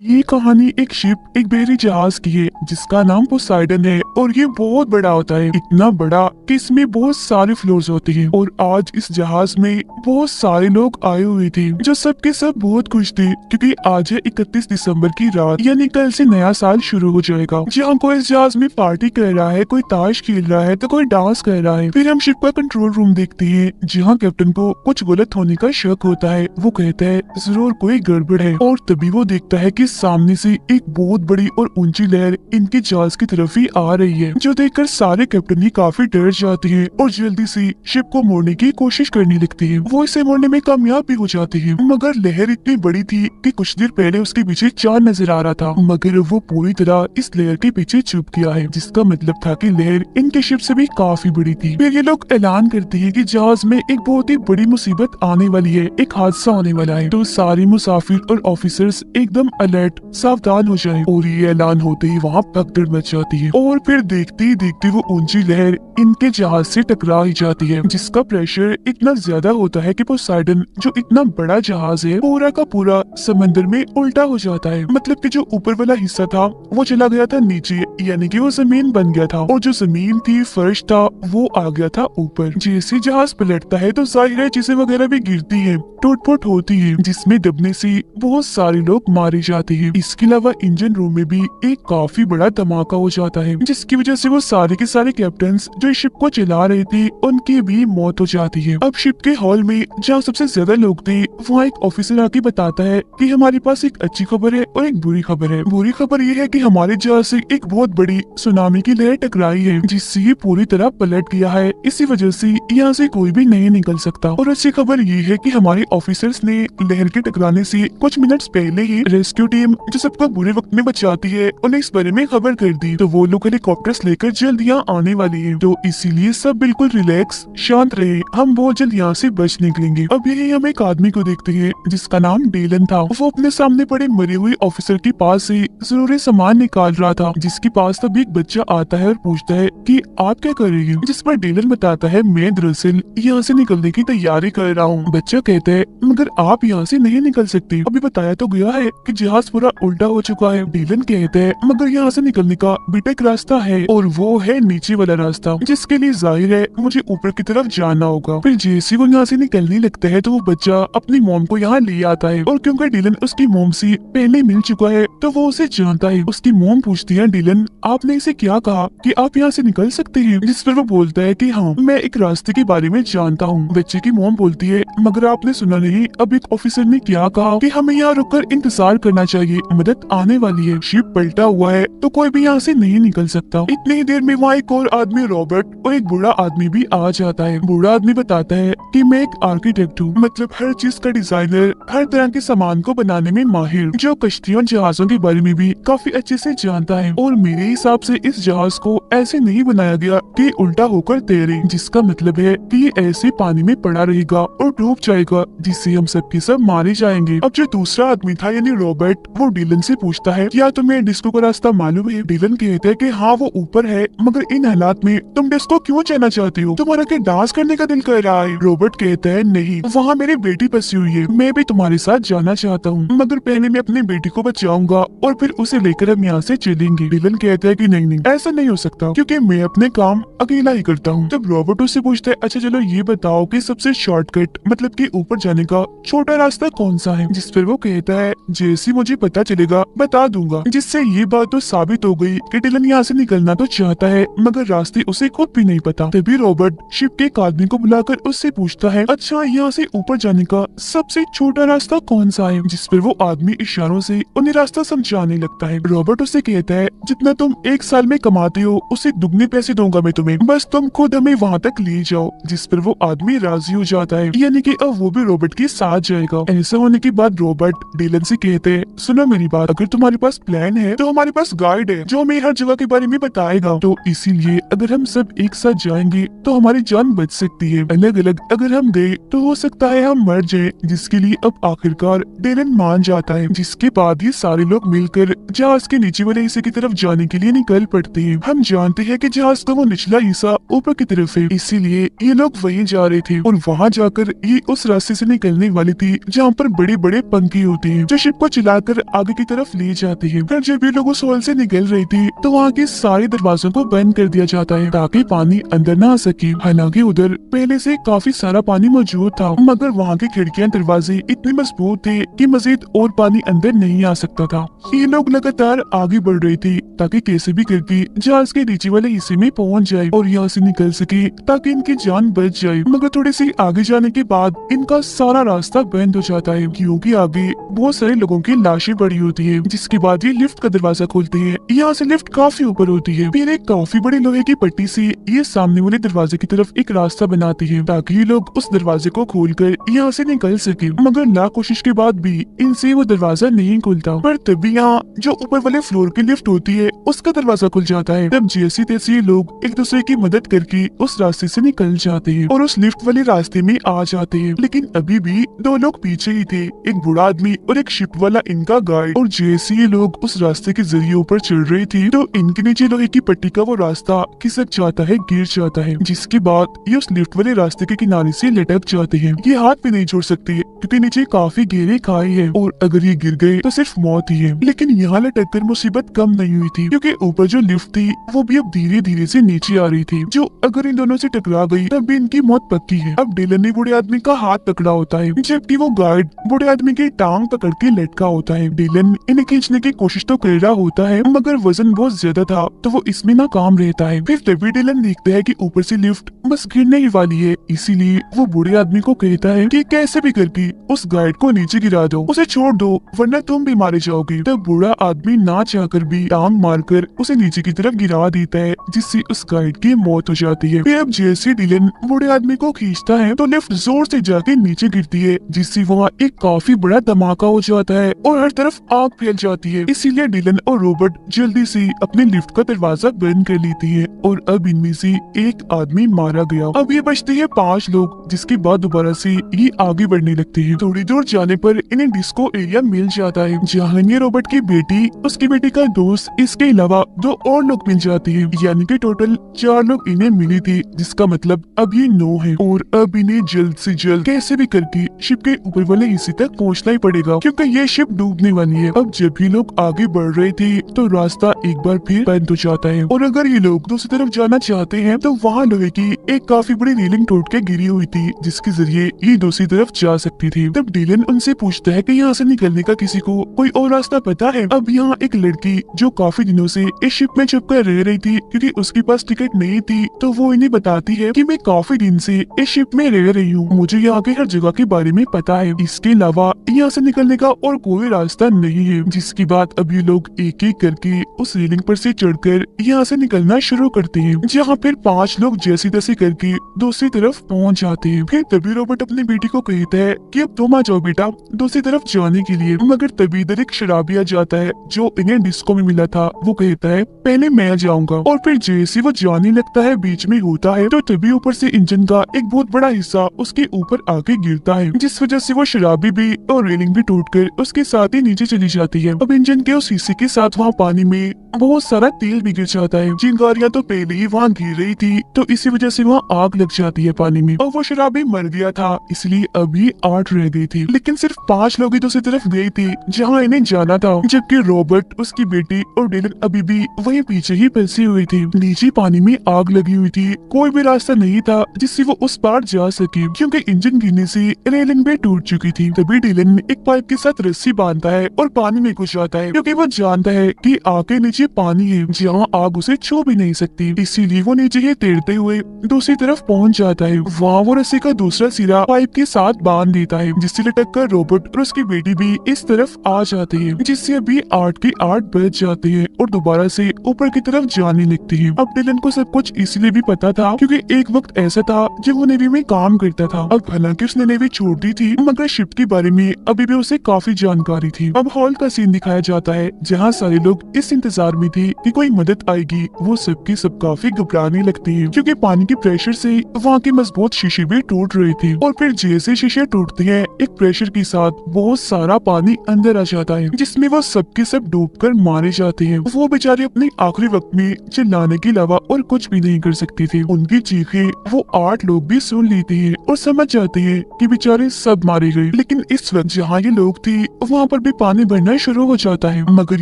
ये कहानी एक शिप एक बहरी जहाज की है जिसका नाम पोसाइडन है और ये बहुत बड़ा होता है, इतना बड़ा कि इसमें बहुत सारे फ्लोर्स होते हैं। और आज इस जहाज में बहुत सारे लोग आए हुए थे जो सब के सब बहुत खुश थे क्योंकि आज है 31 दिसंबर की रात, यानी कल से नया साल शुरू हो जाएगा। जहाँ कोई इस जहाज में पार्टी कर रहा है, कोई ताश खेल रहा है तो कोई डांस कर रहा है। फिर हम शिप का कंट्रोल रूम देखते हैं जहाँ कैप्टन को कुछ गलत होने का शक होता है। वो कहता है जरूर कोई गड़बड़ है और तभी वो देखता है कि सामने से एक बहुत बड़ी और ऊंची लहर इनके जहाज की तरफ ही आ रही है, जो देखकर सारे कैप्टन ही काफी डर जाते हैं और जल्दी से शिप को मोड़ने की कोशिश करने लगते हैं। वो इसे मोड़ने में कामयाब भी हो जाते हैं, मगर लहर इतनी बड़ी थी कि कुछ देर पहले उसके पीछे चांद नजर आ रहा था, मगर वो पूरी तरह इस लहर के पीछे छुप गया है, जिसका मतलब था कि लहर इनके शिप से भी काफी बड़ी थी। फिर ये लोग ऐलान करते हैं कि जहाज में एक बहुत ही बड़ी मुसीबत आने वाली है, एक हादसा होने वाला है। तो सारे मुसाफिर और ऑफिसर्स एकदम अलर्ट सावधान हो जाएं। और ये ऐलान होते ही वहाँ भगदड़ मच जाती है और फिर देखते ही देखते वो ऊंची लहर इनके जहाज से टकरा ही जाती है, जिसका प्रेशर इतना ज्यादा होता है कि पोसाइडन जो इतना बड़ा जहाज है पूरा का पूरा समंदर में उल्टा हो जाता है। मतलब कि जो ऊपर वाला हिस्सा था वो चला गया था नीचे, यानी कि वो जमीन बन गया था, और जो जमीन थी फर्श था वो आ गया था ऊपर। जैसे जहाज पलटता है तो जाहिर है चीजें वगैरह भी गिरती है, टूट-फूट होती है, जिसमें दबने से बहुत सारे लोग मारे जाते हैं। इसके अलावा इंजन रूम में भी एक काफी बड़ा धमाका हो जाता है, जिसकी वजह से वो सारे के सारे कैप्टन्स जो इस शिप को चला रहे थे उनकी भी मौत हो जाती है। अब शिप के हॉल में जहाँ सबसे ज्यादा लोग थे वहाँ एक ऑफिसर आके बताता है कि हमारे पास एक अच्छी खबर है और एक बुरी खबर है। बुरी खबर ये है कि हमारे जहाज से एक बहुत बड़ी सुनामी की लहर टकराई है, जिससे ये पूरी तरह पलट गया है, इसी वजह से यहाँ से कोई भी नहीं निकल सकता। और अच्छी खबर ये है कि हमारे ऑफिसर्स ने लहर के टकराने से कुछ मिनट्स पहले ही रेस्क्यू टीम जो सबको बुरे वक्त में बचाती है उन्हें इस बारे में खबर कर दी, तो वो लोग हेलीकॉप्टर्स लेकर जल्द यहाँ आने वाली है। तो इसीलिए सब बिल्कुल रिलैक्स शांत रहे, हम बहुत जल्द यहाँ से बच निकलेंगे। अब यही हम एक आदमी को देखते हैं जिसका नाम डेलन था। वो अपने सामने पड़े मरे हुए ऑफिसर के पास से जरूरी सामान निकाल रहा था, जिसके पास तब एक बच्चा आता है और पूछता है कि आप क्या कर रही हैं? जिस पर डेलन बताता है मैं दरअसल यहाँ से निकलने की तैयारी कर रहा हूँ। बच्चा कहता है मगर आप यहाँ से नहीं निकल सकते, अभी बताया तो गया है कि जहाज पूरा उल्टा हो चुका है। डेलन कहता है मगर यहाँ से निकलने का बेटा एक रास्ता है और वो है नीचे वाला रास्ता, जिसके लिए जाहिर है मुझे ऊपर की तरफ जाना होगा। फिर जैसे वो यहाँ से निकलने लगता है तो वो बच्चा अपनी मॉम को यहाँ ले आता है, और क्योंकि डेलन उसकी मॉम से पहले मिल चुका है तो वो उसे जानता है। उसकी मॉम पूछती है डेलन आपने इसे क्या कहा कि आप यहाँ से निकल सकते हैं? जिस पर वो बोलता है कि हाँ मैं एक रास्ते के बारे में जानता हूँ। बच्चे की मॉम बोलती है मगर आपने सुना नहीं अब एक ऑफिसर ने क्या कहा कि हमें यहाँ रुककर इंतजार करना चाहिए, मदद आने वाली है। शिप पलटा हुआ है तो कोई भी यहाँ से नहीं निकल सकता। इतनी ही देर में वहाँ एक और आदमी रॉबर्ट और एक बूढ़ा आदमी भी आ जाता है। बूढ़ा आदमी बताता है कि मैं एक आर्किटेक्ट हूँ, मतलब हर चीज का डिजाइनर, हर तरह के सामान को बनाने में माहिर, जो कश्तियों जहाजों के बारे में भी काफी अच्छे से जानता है। और मेरे हिसाब से इस जहाज को ऐसे नहीं बनाया गया कि उल्टा होकर तैरे, जिसका मतलब है कि ये ऐसे पानी में पड़ा रहेगा और डूब जाएगा, जिससे हम सबके सब मारे जाएंगे। अब जो दूसरा आदमी था यानी रॉबर्ट, वो डिलन से पूछता है क्या तुम्हें डिस्को का रास्ता मालूम है? डिलन कहता है कि हाँ वो ऊपर है, मगर इन हालात में तुम डिस्को क्यों जाना चाहते हो? तुम्हारा क्या डांस करने का दिल कर रहा है? रॉबर्ट कहता है नहीं, वहाँ मेरी बेटी फंसी हुई है, मैं भी तुम्हारे साथ जाना चाहता हूँ, मगर पहले मैं अपनी बेटी को बचाऊंगा और फिर उसे लेकर हम यहाँ से चलेंगे। डिलन कहता है कि नहीं नहीं ऐसा नहीं हो सकता, क्योंकि मैं अपने काम अकेला ही करता हूँ। तब रॉबर्ट उससे पूछता है अच्छा चलो ये बताओ कि सबसे शॉर्टकट मतलब कि ऊपर जाने का छोटा रास्ता कौन सा है? जिस पर वो कहता है जैसे मुझे पता चलेगा बता दूंगा। जिससे ये बात तो साबित हो गई कि डिलन यहाँ से निकलना तो चाहता है मगर रास्ते उसे खुद भी नहीं पता। तभी रॉबर्ट शिप के एक आदमी को बुलाकर उससे पूछता है अच्छा यहाँ से ऊपर जाने का सबसे छोटा रास्ता कौन सा है? जिस पर वो आदमी इशारों से उन्हें रास्ता समझाने लगता है। रॉबर्ट उससे कहता है जितना तुम एक साल में कमाते हो उससे दुगने पैसे दूंगा मैं तुम्हें, बस तुम खुद हमें वहाँ तक ले जाओ। जिस पर वो आदमी राजी हो जाता है, यानी कि अब वो भी रॉबर्ट के साथ जाएगा। ऐसा होने के बाद रॉबर्ट डिलन से कहते हैं सुनो मेरी बात, अगर तुम्हारे पास प्लान है तो हमारे पास गाइड है जो हमें हर जगह के बारे में बताएगा, तो इसीलिए अगर हम सब एक साथ जाएंगे तो हमारी जान बच सकती है, अलग अलग अगर हम गए तो हो सकता है हम मर जाए। जिसके लिए अब आखिरकार डिलन मान जाता है, जिसके बाद ये सारे लोग मिलकर जहाज के नीचे वाले हिस्से की तरफ जाने के लिए निकल पड़ते हैं। हम जानते हैं कि जहाज का वो निचला हिस्सा ऊपर की तरफ है, इसीलिए ये लोग वहीं जा रहे थे और वहाँ जाकर ये उस रास्ते से निकलने वाली थी जहाँ पर बड़े बड़े पंखे होते हैं जो शिप को चलाकर आगे की तरफ ले जाते हैं। फिर जब ये लोग उस होल से निकल रही थी तो वहाँ के सारे दरवाजों को बंद कर दिया जाता है ताकि पानी अंदर ना आ सके। हालांकि उधर पहले से काफी सारा पानी मौजूद था, मगर वहाँ के खिड़कियां दरवाजे इतने मजबूत थे कि मजीद और पानी अंदर नहीं आ सकता था। ये लोग लगातार आगे बढ़ रहे थे ताकि कैसे भी करके जहाज के नीचे वाले हिस्से में पहुंच जाए और यहाँ से निकल सके ताकि इनकी जान बच जाए। मगर थोड़ी सी आगे जाने के बाद इनका सारा रास्ता बंद हो जाता है क्योंकि आगे बहुत सारे लोगों की लाशें पड़ी होती है। जिसके बाद ये लिफ्ट का दरवाजा खोलते हैं। यहाँ से लिफ्ट काफी ऊपर होती है। फिर एक काफी बड़ी लोहे की पट्टी से ये सामने वाले दरवाजे की तरफ एक रास्ता बनाती है ताकि ये लोग उस दरवाजे को खोलकर यहाँ से निकल सके। मगर लाख कोशिश के बाद भी इनसे वो दरवाजा नहीं खुलता। पर तभी यहाँ जो ऊपर वाले फ्लोर की लिफ्ट होती है उसका दरवाजा खुल जाता है। तब जैसे तैसे लोग एक दूसरे की मदद करके उस रास्ते से निकल जाते हैं और उस लिफ्ट वाले रास्ते में आ जाते हैं। लेकिन अभी भी दो लोग पीछे ही थे, एक बूढ़ा आदमी और एक शिप वाला इनका गाइड। और जैसे ये लोग उस रास्ते के जरिए ऊपर चढ़ रहे थे तो इनके नीचे लोहे की पट्टी का वो रास्ता खिसक जाता है, गिर जाता है। जिसके बाद ये उस लिफ्ट वाले रास्ते के किनारे से लटक जाते हैं। ये हाथ भी नहीं छोड़ सकते क्योंकि नीचे काफी गहरे खाई है और अगर ये गिर गए तो सिर्फ मौत ही है। लेकिन यहाँ लटक कर मुसीबत कम नहीं हुई थी क्योंकि ऊपर जो लिफ्ट थी वो भी अब धीरे धीरे से नीचे आ रही थी, जो अगर इन दोनों से टकरा गई तब भी इनकी मौत पक्की है। अब डिलन ने बूढ़े आदमी का हाथ पकड़ा होता है जबकि वो गार्ड बूढ़े आदमी की टांग पकड़ के लटका होता है। डिलन इन्हें खींचने की कोशिश तो कर रहा होता है मगर वजन बहुत ज्यादा था तो वो इसमें नाकाम रहता है। फिर तभी डिलन देखता है कि ऊपर से लिफ्ट बस गिरने ही वाली है, इसीलिए वो बूढ़े आदमी को कहता है कि कैसे भी करके उस गाइड को नीचे गिरा दो, उसे छोड़ दो वरना तुम भी मारे जाओगे। तब बूढ़ा आदमी ना चाहकर भी टांग मारकर उसे नीचे की तरफ गिरा देता है जिससे उस गाइड की मौत हो जाती है। फिर अब जैसे डिलन बूढ़े आदमी को खींचता है तो लिफ्ट जोर से जाके नीचे गिरती है जिससे वहाँ एक काफी बड़ा धमाका हो जाता है और हर तरफ आग फैल जाती है। इसीलिए डिलन और रॉबर्ट जल्दी से अपने लिफ्ट का दरवाजा बंद कर लेती है और अब इनमें से एक आदमी मारा गया। अब ये बचते हैं 5 लोग जिसके बाद दोबारा से ये आगे बढ़ने लगते हैं। थोड़ी दूर जाने पर इन्हें डिस्को एरिया मिल जाता है जहाँ ये रॉबर्ट की बेटी, उसकी बेटी का दोस्त, इसके अलावा 2 और लोग मिल जाते हैं, यानी कि टोटल 4 लोग इन्हें मिली थी जिसका मतलब अब ये 9 है। और अब इन्हें जल्द से जल्द कैसे भी करके शिप के ऊपर वाले हिस्से तक पहुँचना ही पड़ेगा क्योंकि ये शिप डूबने वाली है। अब जब भी लोग आगे बढ़ रहे थे तो रास्ता एक बार फिर बंद हो जाता है और अगर ये लोग दूसरी तरफ जाना चाहते हैं तो वहाँ लोहे की एक काफी बड़ी रेलिंग टूट के गिरी हुई थी जिसके जरिए ये दूसरी तरफ जा सकती थी। तब डिलन उनसे पूछता है कि यहाँ से निकलने का किसी को कोई और रास्ता पता है। अब यहाँ एक लड़की जो काफी दिनों से इस शिप में छुपकर रह रही थी क्योंकि उसके पास टिकट नहीं थी तो वो इन्हें बताती है कि मैं काफी दिन से इस शिप में रह रही हूँ, मुझे यहाँ के हर जगह के बारे में पता है, इसके अलावा यहाँ से निकलने का और कोई रास्ता नहीं है। जिसके बाद अब ये लोग एक एक करके उस रेलिंग पर से चढ़कर यहाँ से निकलना शुरू करते हैं जहाँ फिर 5 लोग जैसे तैसे करके दूसरी तरफ पहुँच जाते हैं। फिर तभी रॉबर्ट अपनी बेटी को कहता है कि अब तुम आ जाओ बेटा दूसरी तरफ जाने के लिए। मगर तभी इधर एक शराबी आ जाता है जो इन्हें डिस्को में मिला था। वो कहता है पहले मैं जाऊंगा और फिर जैसे वो जाने लगता है बीच में होता है तो तभी ऊपर से इंजन का एक बहुत बड़ा हिस्सा उसके ऊपर आके गिरता है जिस वजह से वो शराबी भी और रेलिंग भी टूटकर उसके साथ ही नीचे चली जाती है। अब इंजन के उस हिस्से के साथ वहाँ पानी में बहुत सारा तेल भी गिर जाता है। चिंगारियां तो पहले ही वहाँ गिर रही थी तो इसी वजह से वहाँ आग लग जाती है पानी में और वो शराबी मर गया था इसलिए अभी 8 रह गई थी। लेकिन सिर्फ 5 लोग ही दूसरी तरफ गए थे जहाँ इन्हें जाना था जबकि रॉबर्ट, उसकी बेटी और डिलन अभी भी वहीं पीछे ही फंसी हुई थी। नीचे पानी में आग लगी हुई थी, कोई भी रास्ता नहीं था जिससे वो उस पार जा सके क्योंकि इंजन गिरने से रेलिंग भी टूट चुकी थी। तभी डिलन एक पाइप के साथ रस्सी बांधता है और पानी में घुस जाता है क्योंकि वो जानता है कि आग के नीचे पानी है जहाँ आग उसे छू भी नहीं सकती, इसीलिए वो नीचे ही तैरते हुए दूसरी तरफ पहुँच जाता है। वहाँ वो रस्सी का दूसरा सिरा पाइप के साथ बांध देता है जिससे लटक कर रॉबर्ट और उसकी बेटी भी इस तरफ आ जाते हैं जिससे अभी 8 के 8 बज जाते हैं और दोबारा से ऊपर की तरफ जाने लगते हैं। अब डिलन को सब कुछ इसलिए भी पता था क्योंकि एक वक्त ऐसा था जब वो नेवी में काम करता था। अब हालांकि उसने नेवी छोड़ दी थी मगर शिप के बारे में अभी भी उसे काफी जानकारी थी। अब हॉल का सीन दिखाया जाता है जहाँ सारे लोग इस इंतजार में थे कि कोई मदद आएगी। वो सबके सब काफी घबराने लगते हैं क्योंकि पानी के प्रेशर से वहाँ के मजबूत शीशे भी टूट रहे थे और फिर जैसे शीशे टूटते हैं एक प्रेशर के साथ बहुत सारा पानी अंदर आ जाता है जिसमें वो सबके सब डूबकर मारे जाते हैं। वो बेचारे अपने आखिरी वक्त में चिल्लाने के अलावा और कुछ भी नहीं कर सकते थे। उनकी चीखें वो 8 लोग भी सुन लेते हैं और समझ जाते हैं कि बेचारे सब मारे गए। लेकिन इस वक्त जहाँ ये लोग थे वहाँ पर भी पानी भरना शुरू हो जाता है, मगर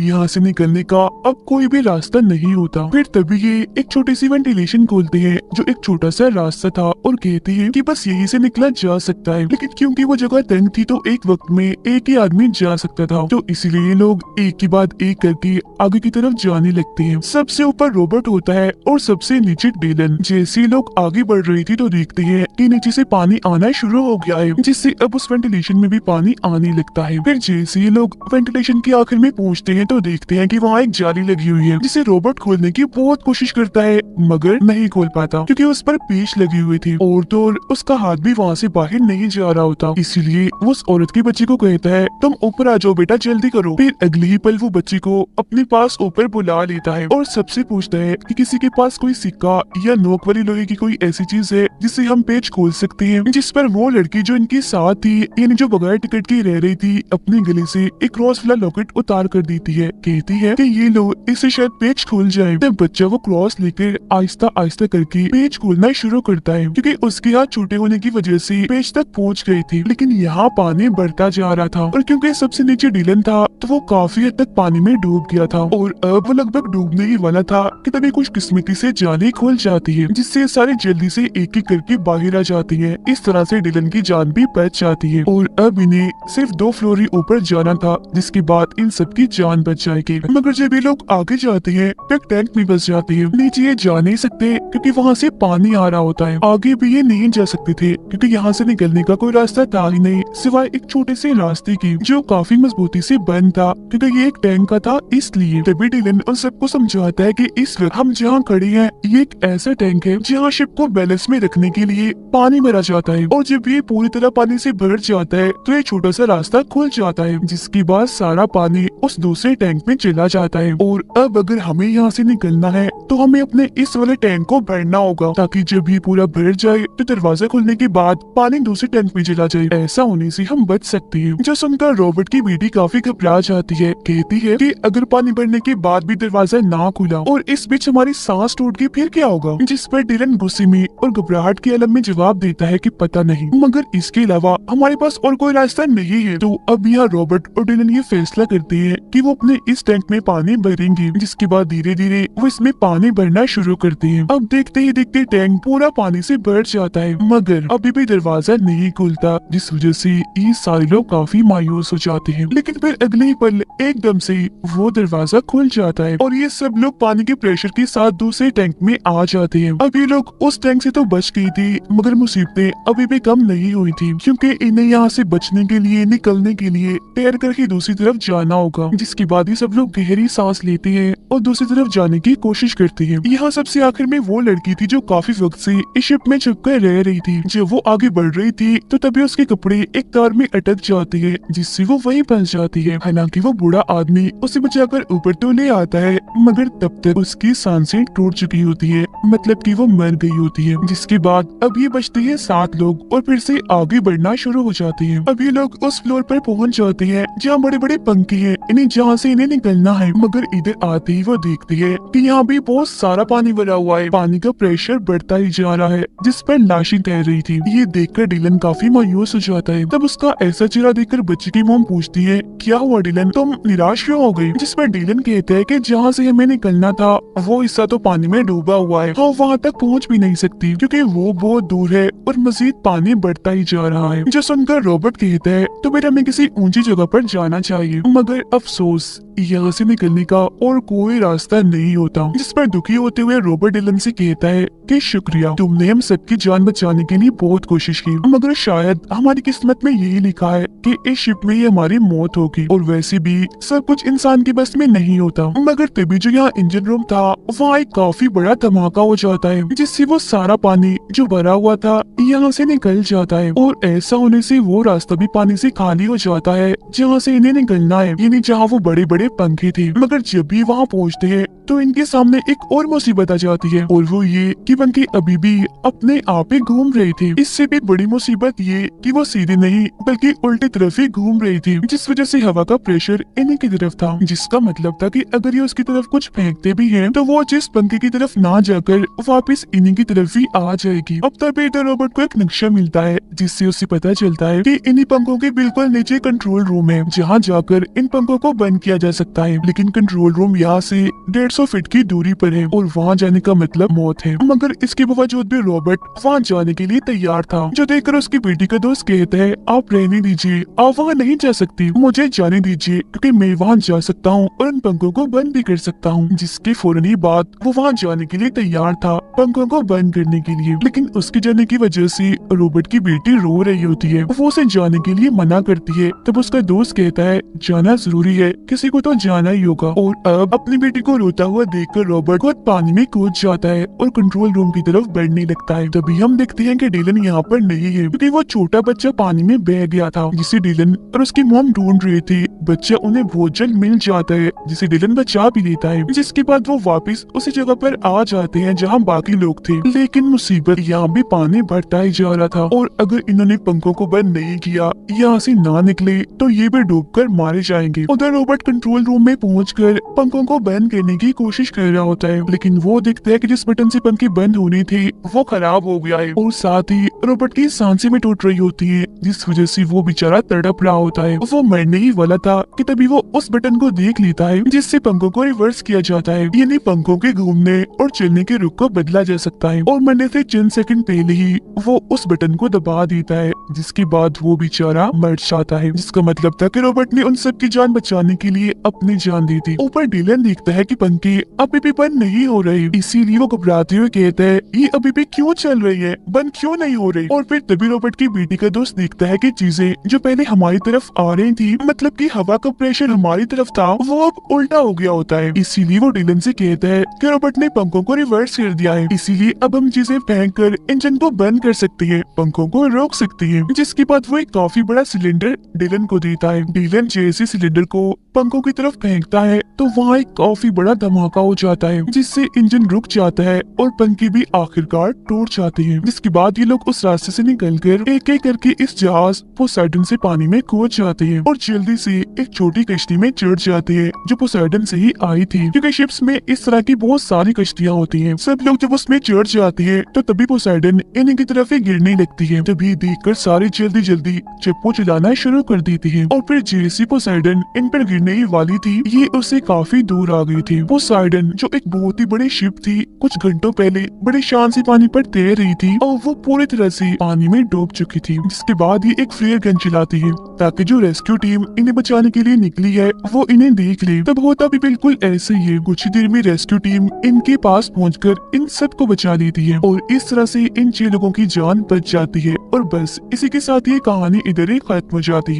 यहाँ से निकलने का अब कोई भी रास्ता नहीं होता। फिर तभी ये एक छोटी सी वेंटिलेशन खोलते हैं जो एक छोटा सा रास्ता था और कहते हैं कि बस यहीं से निकला जा सकता है। लेकिन क्योंकि वो जगह तंग थी तो एक वक्त में एक ही आदमी जा सकता था, तो इसीलिए लोग एक के बाद एक करके आगे की तरफ जाने लगते हैं। सबसे ऊपर रॉबर्ट होता है और सबसे नीचे डिलन। जैसे लोग आगे बढ़ रही थी तो देखते हैं कि नीचे से पानी आना शुरू हो गया है, जिससे अब उस वेंटिलेशन में भी पानी आने लगता है। फिर जैसे ये लोग वेंटिलेशन के आखिर में पहुंचते हैं तो देखते हैं कि वहाँ एक जाली लगी हुई है, जिसे रॉबर्ट खोलने की बहुत कोशिश करता है मगर नहीं खोल पाता क्योंकि उस पर पेच लगी हुई थी और तो उसका हाथ भी वहाँ से बाहर नहीं जा रहा होता। इसीलिए वो उस औरत के बच्चे को कहता है तुम ऊपर आ जाओ बेटा, जल्दी करो। फिर अगले ही पल वो बच्चे को अपने पास ऊपर बुला लेता है और सबसे पूछता है कि किसी के पास कोई सिक्का या नोक वाली लोहे की कोई ऐसी चीज है जिससे हम पेच खोल सकते हैं। जिस पर वो लड़की जो इनके साथ थी, यानी जो बगैर टिकट की रह रही थी, अपने गले से एक क्रॉस वाला लॉकेट उतार कर देती है। कहती है कि ये लो, इससे शायद पेच खुल जाए। तब बच्चा वो क्रॉस लेकर आहिस्ता आहिस्ता करके पेच खोलना शुरू करता है क्योंकि उसके हाथ छोटे होने की वजह से पेच तक पहुंच गए थे। लेकिन यहाँ पानी बढ़ता जा रहा था और क्योंकि सबसे नीचे डिलन था तो वो काफी हद तक पानी में डूब गया था और अब वो लगभग डूबने ही वाला था कि तभी कुछ किस्मती से जाली खुल जाती है, जिससे सारे जल्दी से एक एक करके बाहर आ जाती है। इस तरह से डिलन की जान भी बच जाती है और अब इन्हें सिर्फ 2 फ्लोर ही ऊपर जाना था, जिसके बाद इन सबकी जान बच जाएगी। मगर जब ये लोग आगे जाते हैं तो एक टैंक में बस जाती है। नीचे ये जा नहीं सकते क्योंकि वहाँ से पानी आ रहा होता है। आगे भी ये नहीं जा सकते थे क्योंकि यहाँ से निकलने का कोई रास्ता था ही नहीं सिवाय एक छोटे से रास्ते की, जो काफी मजबूती से बंद था क्योंकि ये एक टैंक का था। इसलिए तभी डिलन उन सबको समझाता है कि इस वक्त हम जहाँ खड़े हैं ये एक ऐसा टैंक है जहाँ शिप को बैलेंस में रखने के लिए पानी भरा जाता है और जब ये पूरी तरह पानी से भर जाता है तो ये छोटा सा रास्ता खुल जाता है, जिसके बाद सारा पानी उस दूसरे टैंक में चला जाता है। और अब अगर हमें यहाँ से निकलना है तो हमें अपने इस वाले टैंक को भरना होगा ताकि जब ये पूरा भर जाए तो दरवाजा खुलने के बाद पानी दूसरे टैंक में चला जाए। ऐसा होने से हम बच सकते हैं। जो सुनकर रॉबर्ट की बेटी काफी घबरा जाती है। कहती है कि अगर पानी भरने के बाद भी दरवाजा ना खुला और इस बीच हमारी सांस टूट गई फिर क्या होगा? जिस पर डिलन गुस्से में और घबराहट के आलम में जवाब देता है कि पता नहीं, मगर इसके अलावा हमारे पास और कोई रास्ता नहीं है। तो अब यहाँ रॉबर्ट और डिलन ये फैसला करते हैं कि वो अपने इस टैंक में पानी भरेंगे, जिसके बाद धीरे धीरे वो इसमें पानी भरना शुरू करते हैं। अब देखते ही देखते टैंक पूरा पानी से भर जाता है, मगर अभी भी दरवाजा नहीं खुलता, जिस वजह से ये सारे लोग काफी मायूस हो जाते हैं। लेकिन फिर अगले ही पल एकदम से वो दरवाजा खुल जाता है और ये सब लोग पानी के प्रेशर के साथ दूसरे टैंक में आ जाते हैं। अब ये लोग उस टैंक से तो बच गई थी, मगर मुसीबतें अभी भी कम नहीं हुई थी क्योंकि इन्हें यहाँ से बचने के लिए, निकलने के लिए तैर करके दूसरी तरफ जाना होगा। जिसके बाद ये सब लोग गहरी सांस लेते हैं और दूसरी तरफ जाने की कोशिश करते हैं। यहाँ सबसे आखिर में वो लड़की थी जो काफी वक्त से इस शिप में छुपकर रह रही थी। जब वो आगे बढ़ रही थी तो तभी उसके कपड़े एक तार में अटक जाते हैं, जिससे वो वहीं फंस जाती है। हालांकि वो बूढ़ा आदमी उसे बचाकर ऊपर तो ले आता है, मगर तब तक उसकी सांसें टूट चुकी होती है, मतलब कि वो मर गई होती है। जिसके बाद अब ये बचते हैं 7 लोग और फिर से आगे बढ़ना शुरू हो जाते हैं। अब ये लोग उस फ्लोर पर पहुंच जाते हैं जहाँ बड़े बड़े पंखे हैं, इन्हें जहाँ से इन्हें निकलना है। मगर इधर आते ही वो देखती है कि यहाँ भी बहुत सारा पानी भरा हुआ है। पानी का प्रेशर बढ़ता ही जा रहा है, जिस पर लाशें तैर रही थी। ये देखकर डिलन काफी मायूस हो जाता है। तब उसका ऐसा चेहरा देखकर बच्चे की मॉम पूछती है, क्या हुआ डिलन, तुम निराश क्यों हो गई? जिस पर डिलन कहता है कि जहाँ से हमें निकलना था वो हिस्सा तो पानी में डूबा हुआ है, हाँ वहाँ तक पहुँच भी नहीं सकती क्योंकि वो बहुत दूर है और मजीद पानी बढ़ता ही जा रहा है। जो सुनकर रॉबर्ट कहता है, तो बेटा हमें किसी ऊंची जगह पर जाना चाहिए, मगर अफसोस यहाँ से निकलने का और कोई रास्ता नहीं होता। जिस पर दुखी होते हुए रॉबर्ट डिलन से कहता है कि शुक्रिया, तुमने हम सबकी जान बचाने के लिए बहुत कोशिश की, मगर शायद हमारी किस्मत में यही लिखा है कि इस शिप में ही हमारी मौत होगी, और वैसे भी सब कुछ इंसान के बस में नहीं होता। मगर तभी जो यहाँ इंजन रूम था वहाँ एक काफी बड़ा धमाका हो जाता है, जिससे वो सारा पानी जो भरा हुआ था यहाँ से निकल जाता है, और ऐसा होने से वो रास्ता भी पानी से खाली हो जाता है जहाँ से इन्हें निकलना है, यानी जहाँ वो बड़े बड़े पंखे थे। मगर जब भी वहाँ पहुँचते हैं तो इनके सामने एक और मुसीबत आ जाती है, और वो ये कि पंखी अभी भी अपने आप ही घूम रही थी। इससे भी बड़ी मुसीबत ये कि वो सीधे नहीं बल्कि उल्टी तरफ ही घूम रही थी, जिस वजह से हवा का प्रेशर इन्हीं की तरफ था, जिसका मतलब था कि अगर ये उसकी तरफ कुछ फेंकते भी हैं तो वो जिस पंखे की तरफ ना जाकर वापस इन्हीं की तरफ ही आ जाएगी। अब तभी तो रोबोट को एक नक्शा मिलता है जिससे उसे पता चलता है कि इन्हीं पंखों के बिल्कुल नीचे कंट्रोल रूम है, जहाँ जाकर इन पंखों को बंद किया जा सकता है। लेकिन कंट्रोल रूम यहाँ से 150 फीट की दूरी पर है और वहाँ जाने का मतलब मौत है। मगर इसके बावजूद भी रॉबर्ट वहाँ जाने के लिए तैयार था, जो देखकर उसकी बेटी का दोस्त कहता है, आप रहने दीजिए, आप वहाँ नहीं जा सकती, मुझे जाने दीजिए क्योंकि मैं वहाँ जा सकता हूँ और इन पंखों को बंद भी कर सकता हूँ। जिसके फौरन ही बाद वो वहाँ जाने के लिए तैयार था पंखों को बंद करने के लिए। लेकिन उसके जाने की वजह से रॉबर्ट की बेटी रो रही होती है, वो उसे जाने के लिए मना करती है। तब उसका दोस्त कहता है, जाना जरूरी है, किसी को तो जाना ही होगा। और अब अपनी बेटी को रोता हुआ देखकर रॉबर्ट खुद पानी में कूद जाता है और कंट्रोल रूम की तरफ बढ़ने लगता है। तभी हम देखते हैं कि डीलन यहाँ पर नहीं है क्योंकि वो छोटा बच्चा पानी में बह गया था, जिसे डीलन और उसकी मॉम ढूंढ रही थी। बच्चा उन्हें बहुत जल्द मिल जाता है, जिसे डीलन बचा भी लेता है, जिसके बाद वो वापस उसी जगह पर आ जाते हैं जहाँ बाकी लोग थे। लेकिन मुसीबत यहाँ भी पानी बढ़ता ही जा रहा था और अगर इन्होंने पंखों को बंद नहीं किया, यहाँ से ना निकले तो ये भी डूबकर मारे जाएंगे। उधर रॉबर्ट कंट्रोल रूम में पहुंचकर पंखों को बंद करने की कोशिश कर रहा होता है, लेकिन वो देखता है कि जिस बटन से पंखे बंद होनी थी वो खराब हो गया है और साथ ही रॉबर्ट की सांसें भी टूट रही होती है, जिस वजह से वो बेचारा तड़प रहा होता है। वो मरने ही वाला था कि तभी वो उस बटन को देख लेता है जिससे पंखों को रिवर्स किया जाता है, यानी पंखों के घूमने और चलने के रुख को बदला जा सकता है। और मरने से चंद सेकंड पहले ही वो उस बटन को दबा देता है, जिसके बाद वो बेचारा मर जाता है। जिसका मतलब था कि रॉबर्ट ने उन सब की जान बचाने के लिए अपनी जान दी थी। ऊपर डीलन देखता है कि पंखे अभी भी बंद नहीं हो रहे, इसीलिए वो घबराते हुए कहता है, ये अभी भी क्यों चल रही है, बंद क्यों नहीं हो रही। और फिर तभी रॉबर्ट की बेटी का दोस्त देखता है कि चीजें जो पहले हमारी तरफ आ रही थी, मतलब कि हवा का प्रेशर हमारी तरफ था, वो अब उल्टा हो गया होता है। इसीलिए वो डीलन से कहता है कि रॉबर्ट ने पंखों को रिवर्स कर दिया है, इसीलिए अब हम चीजें फेंक कर इंजन को बंद कर सकते हैं, पंखों को रोक सकते हैं। जिसके बाद वो एक काफी बड़ा सिलेंडर डीलन को देता है। डीलन जैसे सिलेंडर को पंखों की तरफ फेंकता है तो वहाँ एक काफी बड़ा धमाका हो जाता है, जिससे इंजन रुक जाता है और पंखे भी आखिरकार टूट जाते हैं। जिसके बाद ये लोग उस रास्ते से निकलकर एक एक करके इस जहाज पोसाइडन से पानी में कूद जाते हैं और जल्दी से एक छोटी कश्ती में चढ़ जाते हैं जो पोसाइडन से ही आई थी, क्योंकि शिप्स में इस तरह की बहुत सारी कश्तियाँ होती हैं। सब लोग जब उसमें चढ़ जाते हैं तो तभी पोसाइडन इन्हीं की तरफ ही गिरने लगती है। तभी देखकर सारे जल्दी जल्दी चप्पू चलाना शुरू कर देती है और फिर जैसी पोसाइडन इन पर गिरने ही वाली थी, ये उससे काफी दूर आ गई थी। पोसाइडन जो एक बहुत ही बड़ी शिप थी, कुछ घंटों पहले बड़े शान से पानी पर तैर रही थी और वो पूरी तरह से पानी में डूब चुकी थी। जिसके बाद ये एक फ्लेयर गन चलाती है ताकि जो रेस्क्यू टीम इन्हें बचाने के लिए निकली है वो इन्हें देख ले। तब होता भी बिल्कुल ऐसे ही है, कुछ ही देर में रेस्क्यू टीम इनके पास पहुंचकर इन सबको बचा लेती है और इस तरह से इन 6 लोगों की जान बच जाती है। और बस इसी के साथ ये कहानी इधर ही खत्म हो जाती है।